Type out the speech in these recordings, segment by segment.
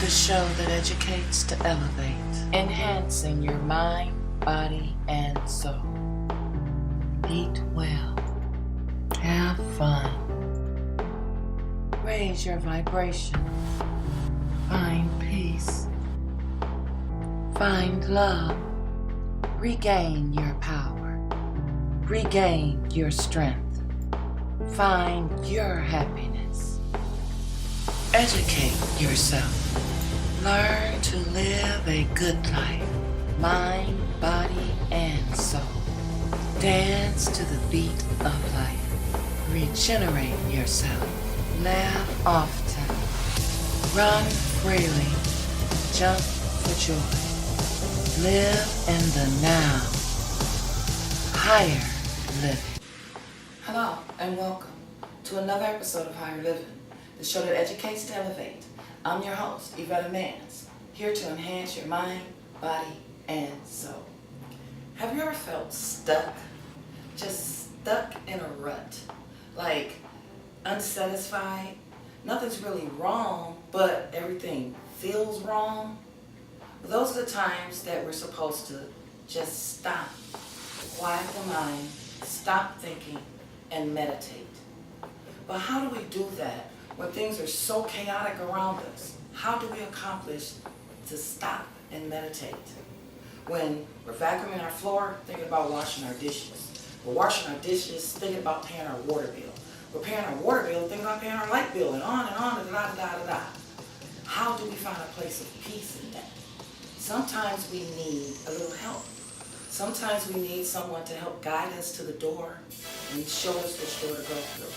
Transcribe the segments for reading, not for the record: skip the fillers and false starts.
The show that educates to elevate, enhancing your mind, body, and soul. Eat well. Have fun. Raise your vibration. Find peace. Find love. Regain your power. Regain your strength. Find your happiness. Educate yourself. Learn to live a good life. Mind, body, and soul. Dance to the beat of life. Regenerate yourself. Laugh often. Run freely. Jump for joy. Live in the now. Higher living. Hello and welcome to another episode of Higher Living, the show that educates to elevate. I'm your host, Yvette Mans, here to enhance your mind, body, and soul. Have you ever felt stuck? Just stuck in a rut? Like unsatisfied? Nothing's really wrong, but everything feels wrong? Those are the times that we're supposed to just stop, quiet the mind, stop thinking, and meditate. But how do we do that when things are so chaotic around us? How do we accomplish to stop and meditate? When we're vacuuming our floor, thinking about washing our dishes. We're washing our dishes, thinking about paying our water bill. We're paying our water bill, thinking about paying our light bill, and on, and da-da-da-da-da. How do we find a place of peace in that? Sometimes we need a little help. Sometimes we need someone to help guide us to the door and show us which door to go through.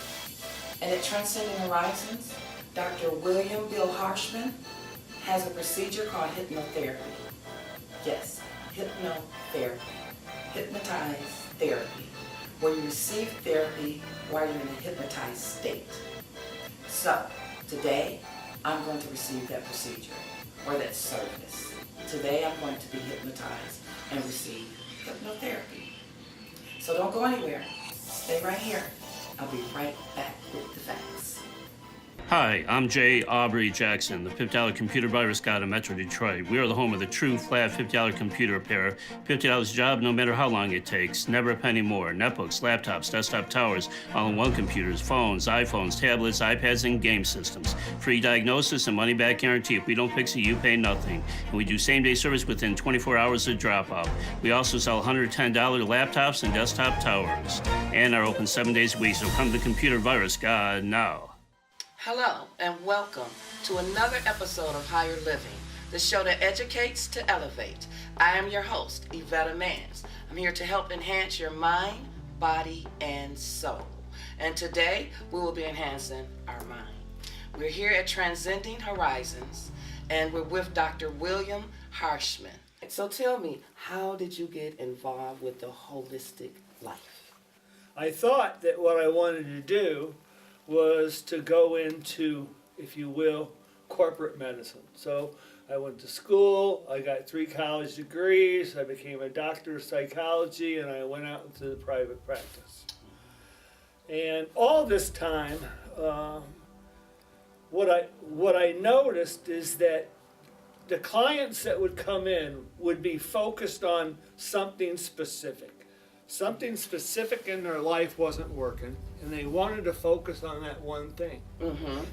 And at Transcending Horizons, Dr. William Bill Harshman has a procedure called hypnotherapy. Yes, hypnotherapy. Hypnotized therapy, where you receive therapy while you're in a hypnotized state. So, today, I'm going to receive that procedure, or that service. Today, I'm going to be hypnotized and receive hypnotherapy. So don't go anywhere. Stay right here. I'll be right back with the facts. Hi, I'm Jay Aubrey Jackson, the $50 computer virus guy in Metro Detroit. We are the home of the true flat $50 computer repair. $50 a job, no matter how long it takes. Never a penny more. Netbooks, laptops, desktop towers, all-in-one computers, phones, iPhones, tablets, iPads, and game systems. Free diagnosis and money-back guarantee. If we don't fix it, you pay nothing. And we do same-day service within 24 hours of drop-off. We also sell $110 laptops and desktop towers. And are open 7 days a week, so come to the computer virus guy now. Hello and welcome to another episode of Higher Living, the show that educates to elevate. I am your host, Yvette Mans. I'm here to help enhance your mind, body, and soul. And today, we will be enhancing our mind. We're here at Transcending Horizons, and we're with Dr. William Harshman. So tell me, how did you get involved with the holistic life? I thought that what I wanted to do was to go into, if you will, corporate medicine. So I went to school, I got 3 college degrees, I became a doctor of psychology, and I went out into the private practice. And all this time, what I noticed is that the clients that would come in would be focused on something specific. Something specific in their life wasn't working, and they wanted to focus on that one thing,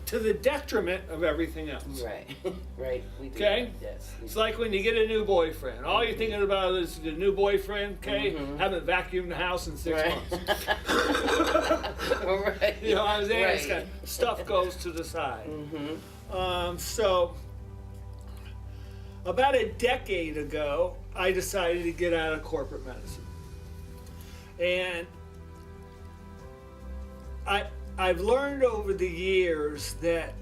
to the detriment of everything else. Right, right. We do. Okay? Yes. It's like when you get a new boyfriend. All you're thinking about is the new boyfriend, okay? Haven't vacuumed the house in 6 months. Right. You know what I'm saying? Right. It's kind of, stuff goes to the side. So, about a decade ago, I decided to get out of corporate medicine. And I've learned over the years that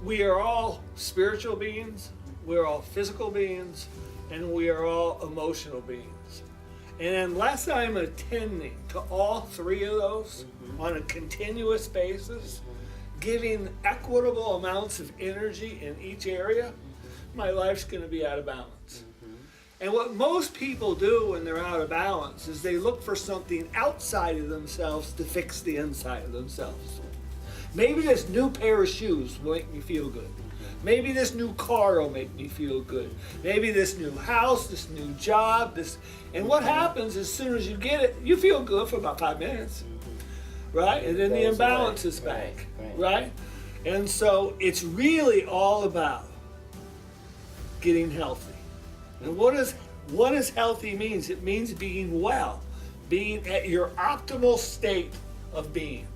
we are all spiritual beings, we're all physical beings, and we are all emotional beings. And unless I'm attending to all 3 of those on a continuous basis, giving equitable amounts of energy in each area, my life's going to be out of balance. And what most people do when they're out of balance is they look for something outside of themselves to fix the inside of themselves. Maybe this new pair of shoes will make me feel good. Maybe this new car will make me feel good. Maybe this new house, this new job, and what happens as soon as you get it, you feel good for about 5 minutes, right? And then the imbalance is back, right? And so it's really all about getting healthy. And what does healthy means? It means being well, being at your optimal state of being.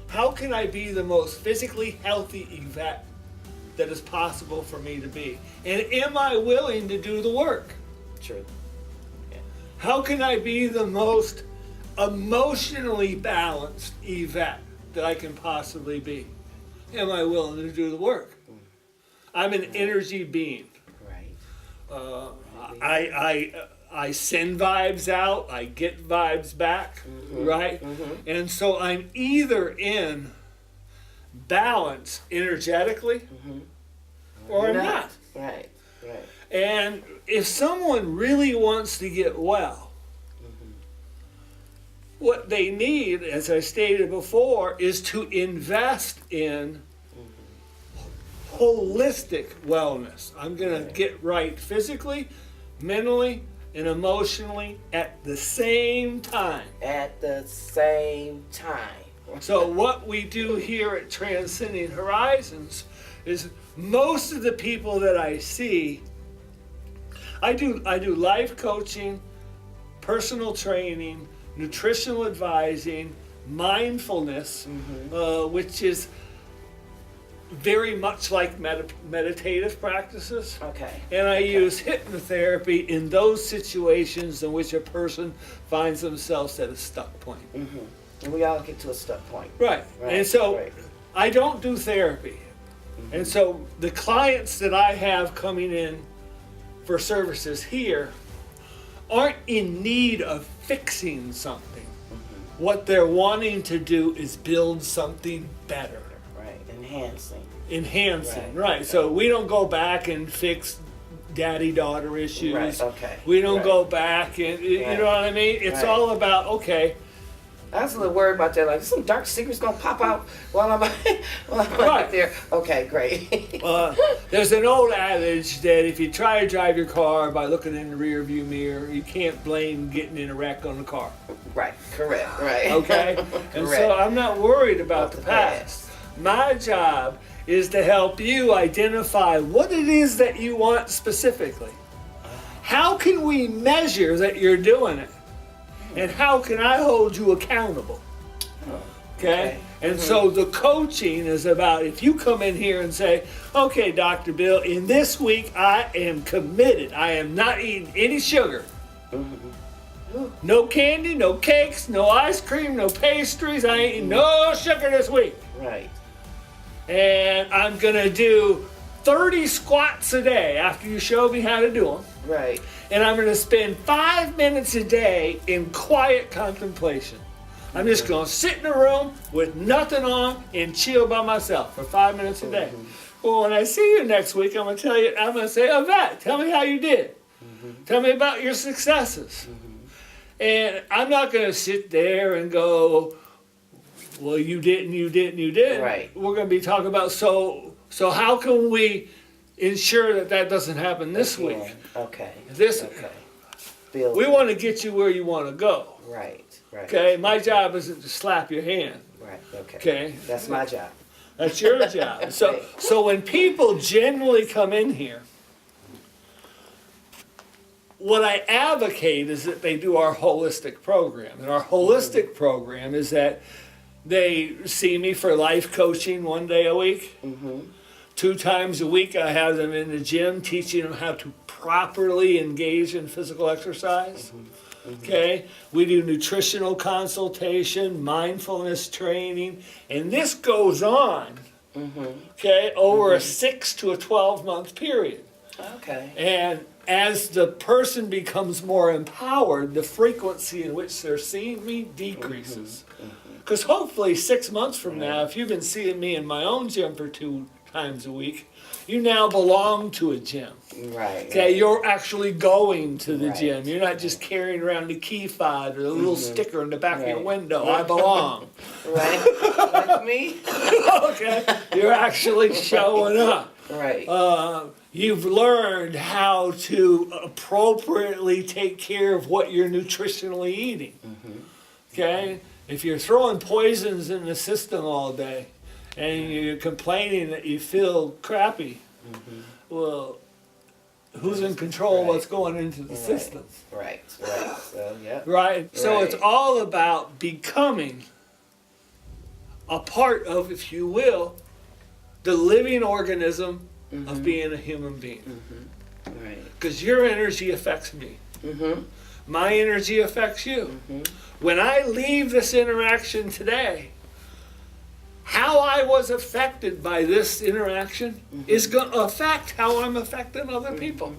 How can I be the most physically healthy Yvette that is possible for me to be? And am I willing to do the work? True. Yeah. How can I be the most emotionally balanced Yvette that I can possibly be? Am I willing to do the work? I'm an energy being. Right. I send vibes out, I get vibes back, right? And so I'm either in balance energetically or I'm not. Right. And if someone really wants to get well, what they need, as I stated before, is to invest in holistic wellness. I'm going to get right physically, mentally, and emotionally at the same time. At the same time. So what we do here at Transcending Horizons is most of the people that I see, I do life coaching, personal training, nutritional advising, mindfulness, which is very much like meditative practices. Okay. And I use hypnotherapy in those situations in which a person finds themselves at a stuck point. And we all get to a stuck point. Right. And so right. I don't do therapy. And so the clients that I have coming in for services here aren't in need of fixing something. What they're wanting to do is build something better. Right. Enhancing. Right. So we don't go back and fix daddy-daughter issues. Right, okay. We don't go back and, you know what I mean? It's all about, okay. I was a little worried about that. Like, some dark secret's gonna pop out while I'm out there. Okay, great. There's an old adage that if you try to drive your car by looking in the rear view mirror, you can't blame getting in a wreck on the car. Right, correct, right. Okay? And so I'm not worried about the past. My job is to help you identify what it is that you want specifically. How can we measure that you're doing it? And how can I hold you accountable? Okay? And so the coaching is about, if you come in here and say, okay, Dr. Bill, in this week I am committed. I am not eating any sugar. No candy, no cakes, no ice cream, no pastries. I ain't eating no sugar this week. Right. And I'm going to do 30 squats a day after you show me how to do them. Right. And I'm going to spend 5 minutes a day in quiet contemplation. I'm just going to sit in a room with nothing on and chill by myself for 5 minutes a day. Well, when I see you next week, I'm going to say, Yvette, tell me how you did. Tell me about your successes. And I'm not going to sit there and go, well, you didn't. Right. We're going to be talking about, so how can we ensure that doesn't happen this week? Okay. We want to get you where you want to go. Right. Okay, my job isn't to slap your hand. Right. Okay. That's my job. That's your job. So when people generally come in here, what I advocate is that they do our holistic program. And our holistic program is that they see me for life coaching 1 day a week. 2 times a week I have them in the gym teaching them how to properly engage in physical exercise. Okay, we do nutritional consultation, mindfulness training, and this goes on, okay, over a 6 to a 12-month period. Okay. And as the person becomes more empowered, the frequency in which they're seeing me decreases. Because hopefully 6 months from now, if you've been seeing me in my own gym for 2 times a week, you now belong to a gym. Right. Okay, you're actually going to the gym. You're not just carrying around the key fob or the little sticker in the back of your window. I belong. Right. Like me. Okay, you're actually showing up. Right. You've learned how to appropriately take care of what you're nutritionally eating. Okay? If you're throwing poisons in the system all day and you're complaining that you feel crappy, well, who's in control of what's going into the system? Right. So, yeah. Right? So Right. it's all about becoming a part of, if you will, the living organism of being a human being. Right. Because your energy affects me. My energy affects you. When I leave this interaction today, how I was affected by this interaction is going to affect how I'm affecting other people.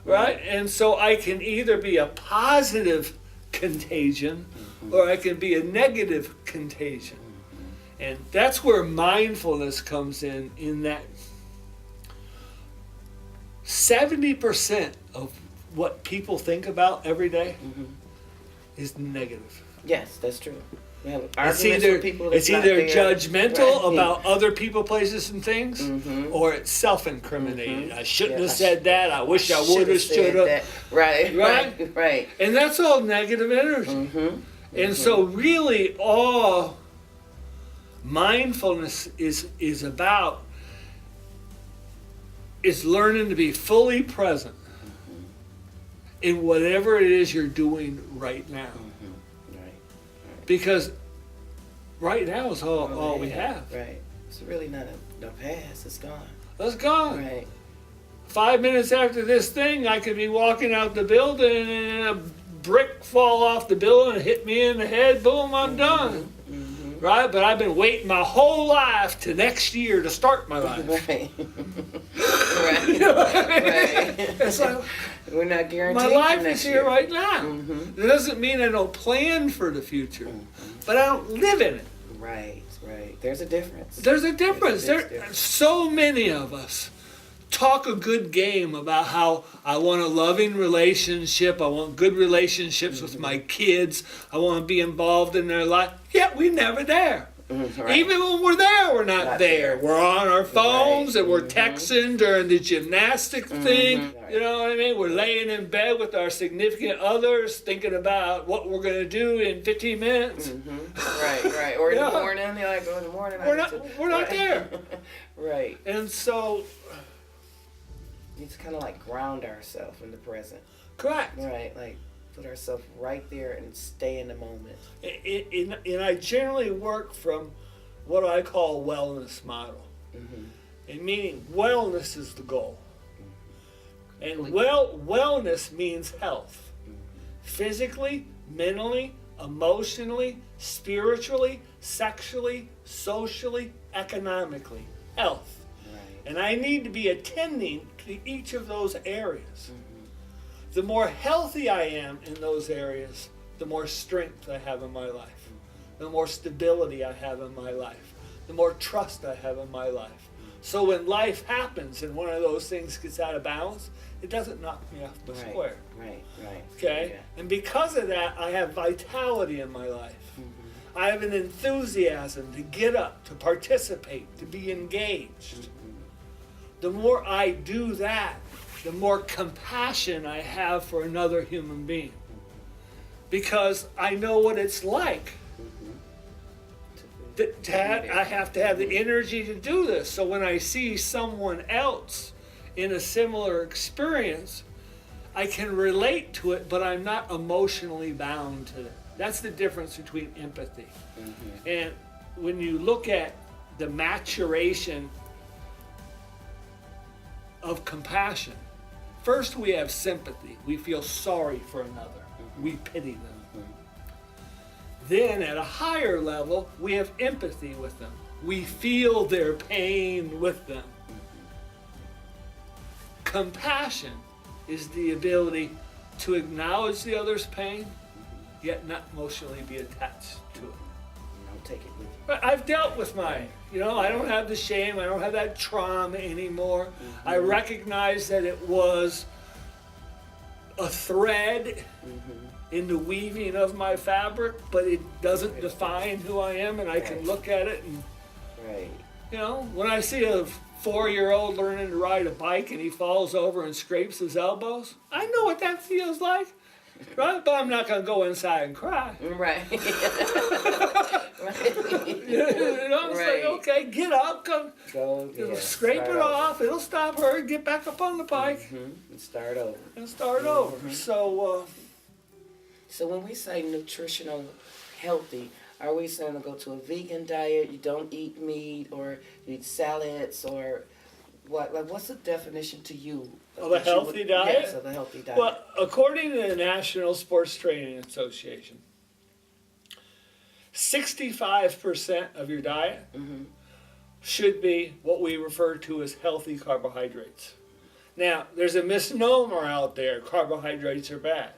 Right? And so I can either be a positive contagion or I can be a negative contagion. And that's where mindfulness comes in that 70% of what people think about every day is negative. Yes, that's true. Yeah, It's arguments either, with people it's that's either not there. judgmental Right. about other people, places, and things, or it's self-incriminating. I shouldn't have said that. I wish I would have, should have. that. Right. And that's all negative energy. And so really all mindfulness is about is learning to be fully present in whatever it is you're doing right now. Right. Because right now is all we have. Right. It's really not a past. It's gone. That's gone. Right. 5 minutes after this thing, I could be walking out the building and a brick fall off the building and hit me in the head. Boom, I'm done. Right? But I've been waiting my whole life to next year to start my life. Right. You know what I mean? Right. It's like, We're not guaranteed. my life for next is here year. right now. It doesn't mean I don't plan for the future, but I don't live in it. Right. There's a difference. There's a difference. There's a There, difference. so many of us talk a good game about how I want a loving relationship, I want good relationships with my kids, I want to be involved in their life, yet we're never there. Right. Even when we're there, we're not there. there. We're on our phones Right. and we're texting during the gymnastic thing. Right. You know what I mean? We're laying in bed with our significant others thinking about what we're going to do in 15 minutes. Right. Or in Yeah. the morning, they're like, in the morning. We're not there. Right. And so, You just kind of like ground ourselves in the present. correct. Right. Like put ourselves right there and stay in the moment. And I generally work from what I call a wellness model. And meaning wellness is the goal. And wellness means health. Physically, mentally, emotionally, spiritually, sexually, socially, economically. Health. Right. And I need to be attending to each of those areas. The more healthy I am in those areas, the more strength I have in my life, the more stability I have in my life, the more trust I have in my life. So when life happens and one of those things gets out of balance, it doesn't knock me off the square. Right. Okay? Yeah. And because of that, I have vitality in my life. I have an enthusiasm to get up, to participate, to be engaged. The more I do that, the more compassion I have for another human being. Because I know what it's like. I have to have the energy to do this. So when I see someone else in a similar experience, I can relate to it, but I'm not emotionally bound to it. That's the difference between empathy. And when you look at the maturation of compassion, first we have sympathy. We feel sorry for another. We pity them. Then at a higher level, we have empathy with them. We feel their pain with them. Compassion is the ability to acknowledge the other's pain, yet not emotionally be attached to it. Don't take it with you. But I've dealt with mine. You know, I don't have the shame. I don't have that trauma anymore. I recognize that it was a thread in the weaving of my fabric, but it doesn't define who I am, and I can look at it You know, when I see a 4-year-old learning to ride a bike and he falls over and scrapes his elbows, I know what that feels like, right? But I'm not going to go inside and cry. Right. You know, it's like, okay, get up, come, scrape it off, it'll stop her, get back up on the bike. And start over. So, So when we say nutritional healthy, are we saying to go to a vegan diet, you don't eat meat, or you eat salads, or what? Like, what's the definition to you? Of a healthy diet? Yes, of a healthy diet. well, according to the National Sports Training Association, 65% of your diet should be what we refer to as healthy carbohydrates. Now, there's a misnomer out there, carbohydrates are bad.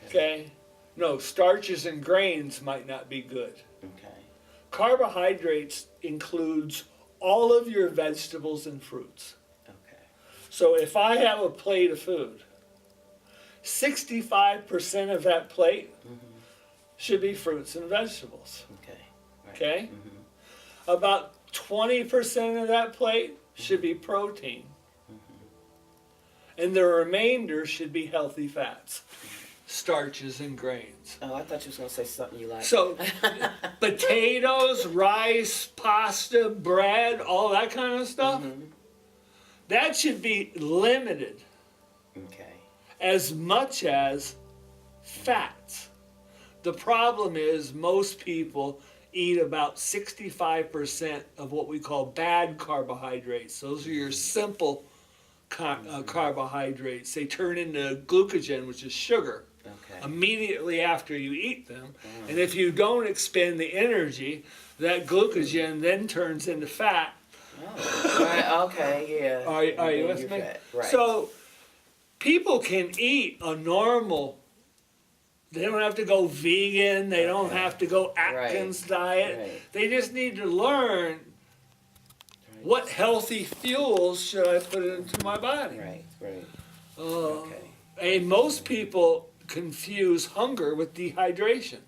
Okay? No, starches and grains might not be good. Okay. Carbohydrates includes all of your vegetables and fruits. Okay. So if I have a plate of food, 65% of that plate should be fruits and vegetables. Okay. Right. Okay? About 20% of that plate should be protein. And the remainder should be healthy fats, starches and grains. Oh, I thought you was going to say something you like. So potatoes, rice, pasta, bread, all that kind of stuff, that should be limited Okay. as much as fats. The problem is most people eat about 65% of what we call bad carbohydrates. Those are your simple carbohydrates. They turn into glucogen, which is sugar, immediately after you eat them. And if you don't expend the energy, that glucogen then turns into fat. Right, okay, yeah. Are you with me? Right. So people can eat a normal, they don't have to go vegan, they don't have to go Atkins diet. Right. They just need to learn what healthy fuels should I put into my body. Right. Okay. And most people confuse hunger with dehydration.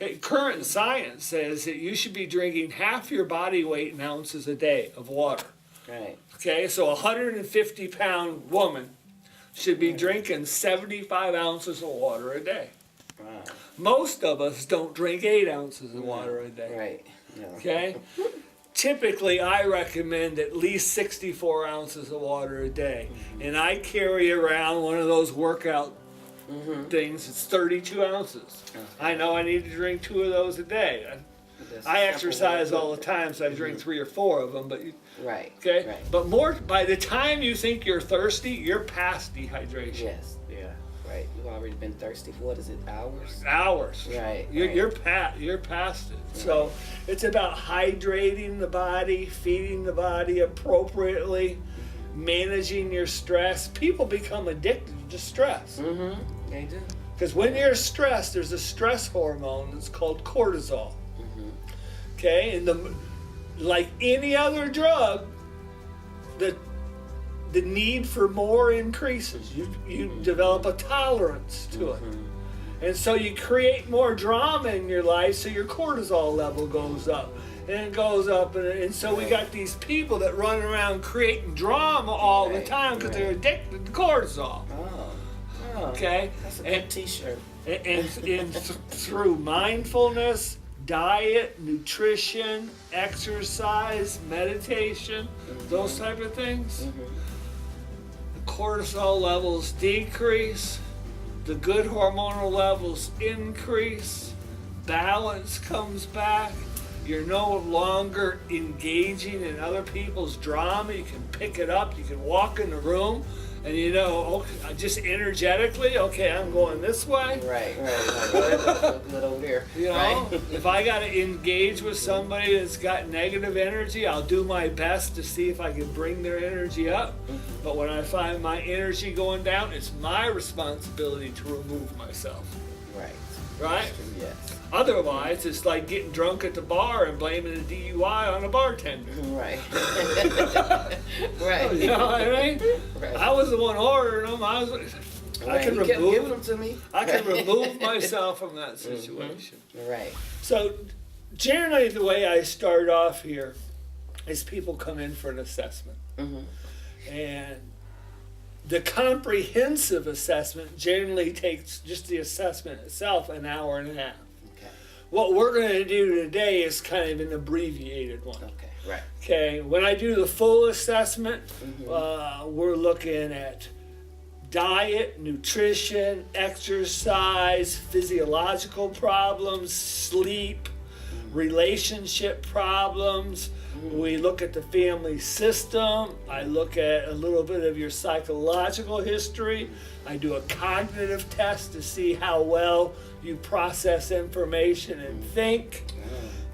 Okay, current science says that you should be drinking half your body weight in ounces a day of water. Right. Okay, so a 150-pound woman should be drinking 75 ounces of water a day. Wow. Most of us don't drink 8 ounces of water a day. Right. Yeah. Okay? Typically, I recommend at least 64 ounces of water a day. And I carry around one of those workout things. It's 32 ounces. I know I need to drink 2 of those a day. I exercise all the time, so I drink 3 or 4 of them. But Right. okay? Right. But more, by the time you think you're thirsty, you're past dehydration. Yes. Yeah. Right. You've already been thirsty for, what is it, hours? Hours. Right. You're past it. So it's about hydrating the body, feeding the body appropriately, managing your stress. People become addicted to stress. They do. Because when you're stressed, there's a stress hormone that's called cortisol. Okay, and like any other drug, the need for more increases. You develop a tolerance to it. And so you create more drama in your life, so your cortisol level goes up. And it goes up, and so we got these people that run around creating drama all the time because they're addicted to cortisol. Okay? That's a good t-shirt. And through mindfulness, diet, nutrition, exercise, meditation, those type of things, the cortisol levels decrease, the good hormonal levels increase, balance comes back, you're no longer engaging in other people's drama, you can pick it up, you can walk in the room, and you know, okay, just energetically, okay, I'm going this way. Right. Like, well, that looks so good over here. You know, right? if I got to engage with somebody that's got negative energy, I'll do my best to see if I can bring their energy up. But when I find my energy going down, it's my responsibility to remove myself. Right? Yes. Otherwise, it's like getting drunk at the bar and blaming a DUI on a bartender. Right. You know what I mean? Right. I was the one ordering them. I can You kept remove giving them to me. I can remove myself from that situation. Right. So generally the way I start off here is people come in for an assessment. And the comprehensive assessment generally takes, just the assessment itself, an hour and a half. Okay. What we're going to do today is kind of an abbreviated one. Okay. Right. Okay, when I do the full assessment, we're looking at diet, nutrition, exercise, physiological problems, sleep, relationship problems. We look at the family system. I look at a little bit of your psychological history. I do a cognitive test to see how well you process information and think.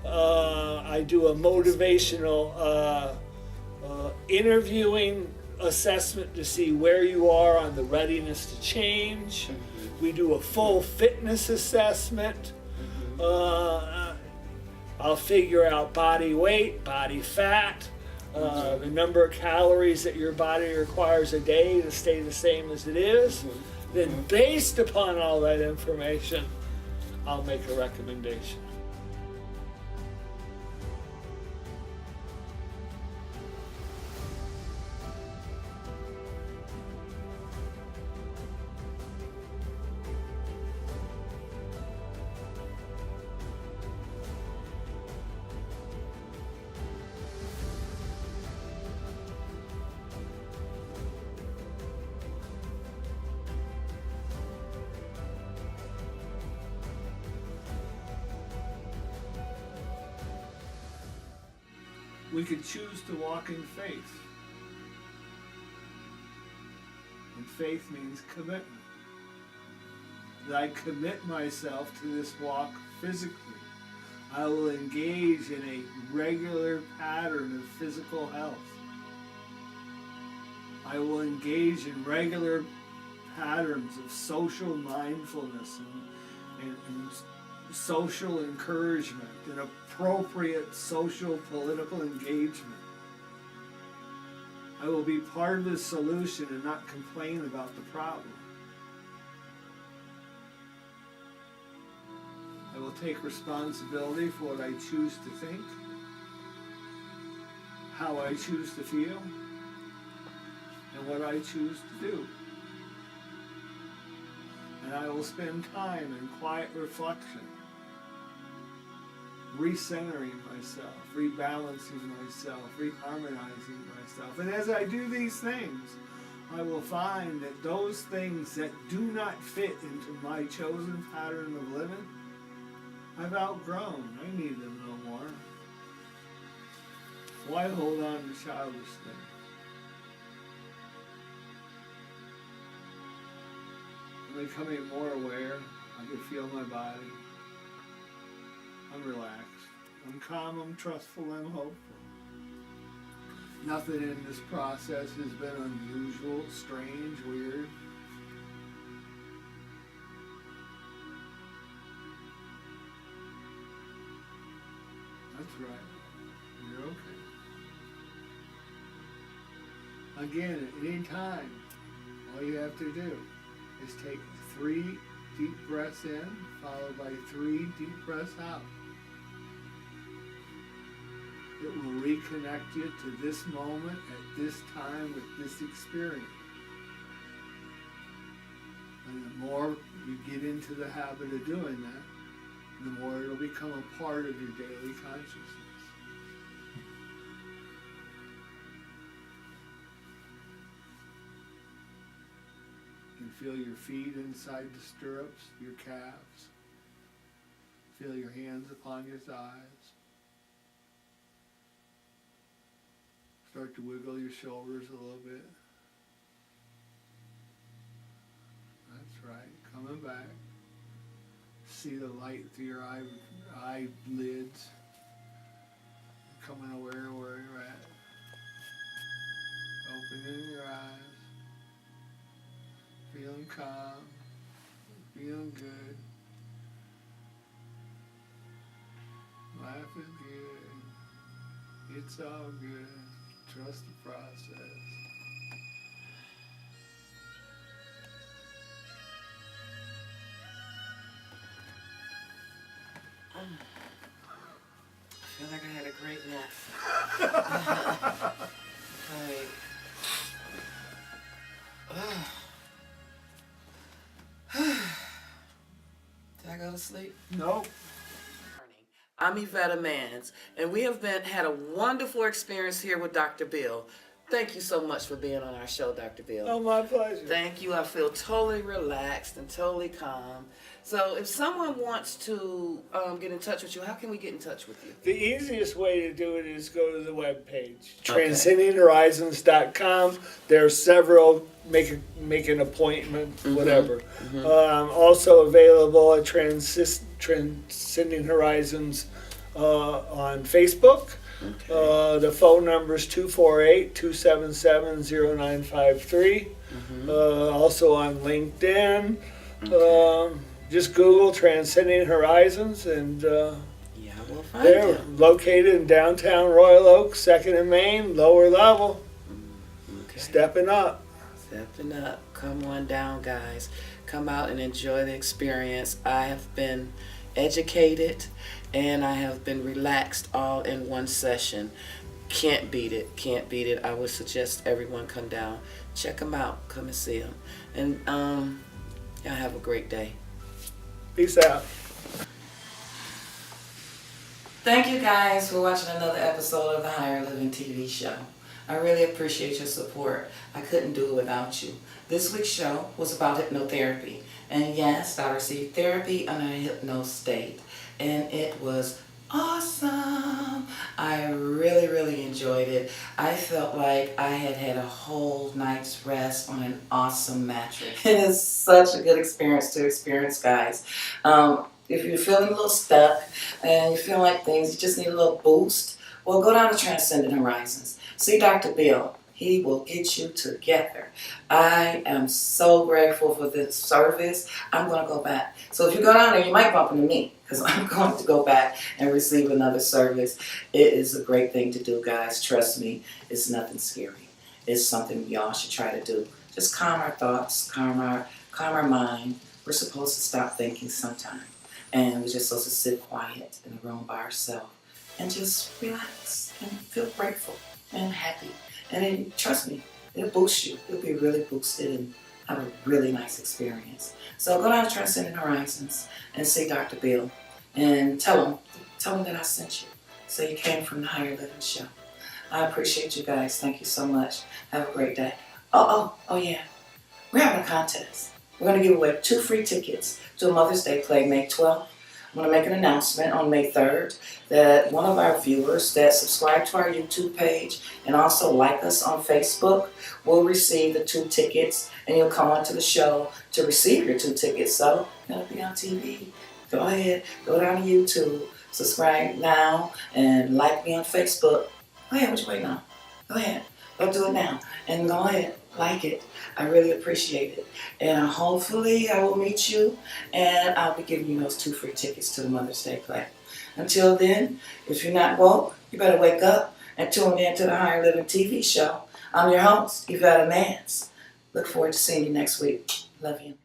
I do a motivational interviewing assessment to see where you are on the readiness to change. We do a full fitness assessment. I'll figure out body weight, body fat, the number of calories that your body requires a day to stay the same as it is. Then based upon all that information, I'll make a recommendation. We could choose to walk in faith. And faith means commitment. That I commit myself to this walk physically. I will engage in a regular pattern of physical health. I will engage in regular patterns of social mindfulness and social encouragement and appropriate social political engagement. I will be part of the solution and not complain about the problem. I will take responsibility for what I choose to think, how I choose to feel, and what I choose to do. And I will spend time in quiet reflection, recentering myself, rebalancing myself, reharmonizing myself. And as I do these things, I will find that those things that do not fit into my chosen pattern of living, I've outgrown. I need them no more. Why hold on to childish things? I'm becoming more aware. I can feel my body. I'm relaxed. I'm calm, I'm trustful, I'm hopeful. Nothing in this process has been unusual, strange, weird. That's right. You're okay. Again, at any time, all you have to do is take 3 deep breaths in, followed by 3 deep breaths out. It will reconnect you to this moment, at this time, with this experience. And the more you get into the habit of doing that, the more it'll become a part of your daily consciousness. You can feel your feet inside the stirrups, your calves. Feel your hands upon your thighs. Start to wiggle your shoulders a little bit. That's right. Coming back. See the light through your eyelids. Becoming aware of where you're at. Opening your eyes. Feeling calm. Feeling good. Life is good. It's all good. Trust the process. feel like I had a great nap. Like, did I go to sleep? Nope. I'm Yvette Mans, and we have had a wonderful experience here with Dr. Bill. Thank you so much for being on our show, Dr. Bill. Oh, my pleasure. Thank you. I feel totally relaxed and totally calm. So if someone wants to get in touch with you, how can we get in touch with you? The easiest way to do it is go to the webpage, Okay. transcendinghorizons.com. There are several, make an appointment, whatever. Also available at Transcending Horizons on Facebook. Okay. The phone number is 248-277-0953. Also on LinkedIn. Just Google Transcending Horizons, and Yeah, we'll find they're you. located in downtown Royal Oak, 2nd and Main, lower level. Okay. Stepping up. Stepping up. Come on down, guys. Come out and enjoy the experience. I have been educated and I have been relaxed all in one session. Can't beat it. Can't beat it. I would suggest everyone come down. Check them out. Come and see them. And y'all have a great day. Peace out. Thank you guys for watching another episode of the Higher Living TV show. I really appreciate your support. I couldn't do it without you. This week's show was about hypnotherapy. And yes, I received therapy under a hypno state. And it was awesome. I really, really enjoyed it. I felt like I had a whole night's rest on an awesome mattress. It is such a good experience to experience, guys. If you're feeling a little stuck and you feel like things, you just need a little boost, well, go down to Transcendent Horizons. See Dr. Bill. He will get you together. I am so grateful for this service. I'm going to go back. So if you go down there, you might bump into me because I'm going to go back and receive another service. It is a great thing to do, guys. Trust me, it's nothing scary. It's something y'all should try to do. Just calm our thoughts, calm our mind. We're supposed to stop thinking sometime. And we're just supposed to sit quiet in the room by ourselves and just relax and feel grateful and happy. And then, trust me, it'll boost you. You'll be really boosted and have a really nice experience. So go down to Transcending Horizons and see Dr. Bill and tell him that I sent you. So you came from the Higher Living Show. I appreciate you guys. Thank you so much. Have a great day. Oh yeah. We're having a contest. We're going to give away 2 free tickets to a Mother's Day play May 12th. I'm going to make an announcement on May 3rd that one of our viewers that subscribe to our YouTube page and also like us on Facebook will receive the 2 tickets, and you'll come onto the show to receive your 2 tickets. So you're going to be on TV. Go ahead, go down to YouTube, subscribe now, and like me on Facebook. Go ahead, what you waiting on? Go ahead, go do it now, and go ahead, like it. I really appreciate it. And hopefully I will meet you, and I'll be giving you those 2 free tickets to the Mother's Day play. Until then, if you're not woke, you better wake up and tune in to the Higher Living TV show. I'm your host, Yvette Mans. Look forward to seeing you next week. Love you.